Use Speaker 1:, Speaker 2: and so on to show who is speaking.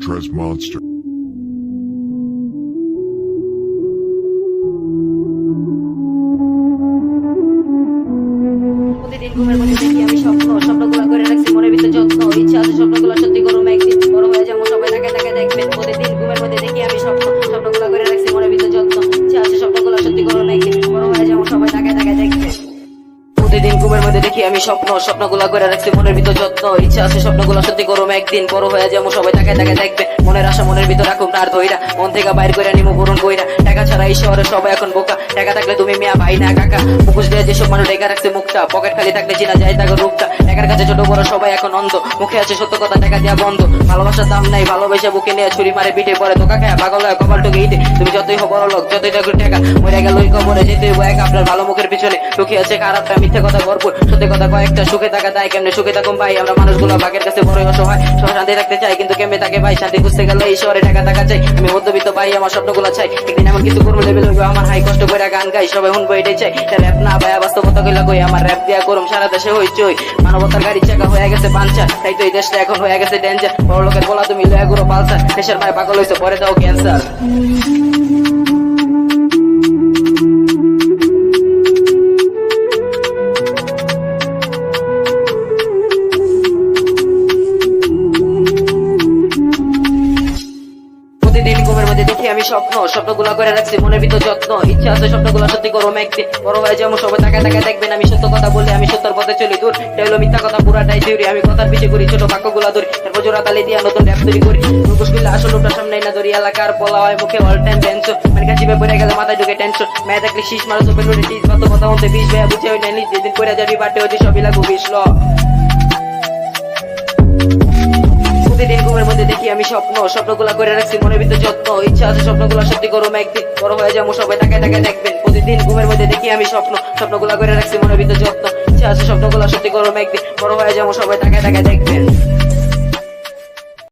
Speaker 1: Trez Monster.
Speaker 2: প্রতিদিন ঘুমের মধ্যে দেখি আমি স্বপ্ন, স্বপ্নগুলো করে রাখছি মনের ভিতর যত্ন। ইচ্ছা আছে স্বপ্নগুলো সত্যি করো, একদিন বড় হয়ে যাবো, সবাই তাকে তাকে দেখবেন। প্রতিদিন ঘুমের মধ্যে দেখি আমি স্বপ্ন, স্বপ্নগুলো করে রাখছি মনের ভিতর যত্ন। ইচ্ছা আছে স্বপ্নগুলো সত্যি করো, একদিন বড় হয়ে যাবো, সবাই তাকে তাকে দেখবেন। প্রতিদিন ঘুমের মধ্যে দেখি আমি স্বপ্ন, স্বপ্নগুলো করে রাখছি মনের ভিতর যত্ন। ইচ্ছা আছে স্বপ্নগুলো সত্যি করো, একদিন বড় হয়ে যাবো, সবাই তাকে তাকে দেখবে। মনের আশা মনের ভিতর রাখুক না আর ধইরা, মন থেকে বাইর করে নিমু পূরণ কইরা। টাকা ছাড়া এই শহরে সবাই এখন বোকা, টাকা থাকলে তুমি মিয়া ভাই না কাকা। মুখোশ দিয়ে যেসব মানুষ ঢেকে রাখছে মুখটা, পকেট খালি থাকলে চিনা যায় তাকে রূপটা। টাকার কাছে ছোট বড় সবাই এখন অন্ধ, মুখে আছে সত্য কথা টাকা দেওয়া বন্ধ। ভালোবাসার দাম নাই, ভালোবাসা বুকে নিয়ে ছুরি মারে পিঠে পরে ধোকা খায় পাগল হয় কপাল টুকে ইটে। তুমি যতই হো বড় লোক, যতই টাকা টাকা মরে গেল ওই কবরে যেতে হইব এক। আপনার ভালো মুখের পিছনে লুকিয়ে আছে খারাপটা, মিথ্যে কথা ভরপুর, সত্যি কথা কয়েকটা। সুখে থাকা দায় কেমনে সুখে থাকুন ভাই, আমরা মানুষগুলো ভাগের কাছে বড় অসহায়। সবাই শান্তি রাখতে চাই কিন্তু কেমনে তাকে ভাই, শান্তি খুঁজতে গেলে এই শহরে টাকা টাকা চাই। আমি মধ্যবিত্ত ভাই, আমার স্বপ্নগুলো চাই একদিন এমন কিছু করবো লেভেল হইবে আমার হাই। কষ্ট করে গান গাই সবাই শুনবো এটাই চাই। র্যাপ না ভাইয়া বাস্তবতা কইলা কই, আমার র্যাপ দিয়া করুম সারা দেশে হইচই। মানবতার গাড়ি চাকা হয়ে গেছে পাঞ্চার, তাই তো এই দেশটা এখন হয়ে গেছে ডেঞ্জার। বড় লোকের বলা তুমি লয়া গুরো পালসার, দেশের ভাই পাগল হইছে পরে দাও ক্যান্সার। প্রতিদিন ঘুমের মধ্যে দেখি আমি স্বপ্ন, স্বপ্নগুলো করে রাখছি মনের ভিতর যত্ন। ইচ্ছা আছে স্বপ্নগুলো সত্যি করো, একদিন বড় হয়ে যাবো, সবাই তাকে তাকে দেখবেন। আমি সত্য কথা বলি, আমি সত্যর পথে চলি দূর, এটা হলো মিথ্যা কথা পুরাটাই থিওরি। আমি কথার পিছিয়ে করি ছোট বাক্যগুলো ধরি, তারপর জোড়া তালি দিয়ে নতুন র্যাপ তৈরি করি। মুখোশ করলে আসল ওটার সামনে না ধরি, এলাকার বলা হয় মুখে অল টাইম টেনশন। মানে কাছে পড়ে গেলে মাথায় ঢুকে টেনশন। মেয়ে দেখলে শীষ মারা চোপের নোটে টিস ভাত কথা বলতে বিষ ভাইয়া বুঝে ওই নিজ যেদিন করে যাবি বাটে হচ্ছে সবই লাগু বিষ ল। প্রতিদিন ঘুমের মধ্যে দেখি আমি স্বপ্ন, স্বপ্নগুলো করে রাখছি মনের ভিতর যত্ন। ইচ্ছা আছে স্বপ্নগুলো সত্যি করো, একদিন বড় হয়ে যাবো, সবাই তাকে তাকে দেখবেন। প্রতিদিন ঘুমের মধ্যে দেখি আমি স্বপ্ন, স্বপ্নগুলো করে রাখছি মনের ভিতর যত্ন। ইচ্ছা আছে স্বপ্নগুলো সত্যি করো, একদিন বড় হয়ে যাবো, সবাই তাকে তাকে দেখবেন।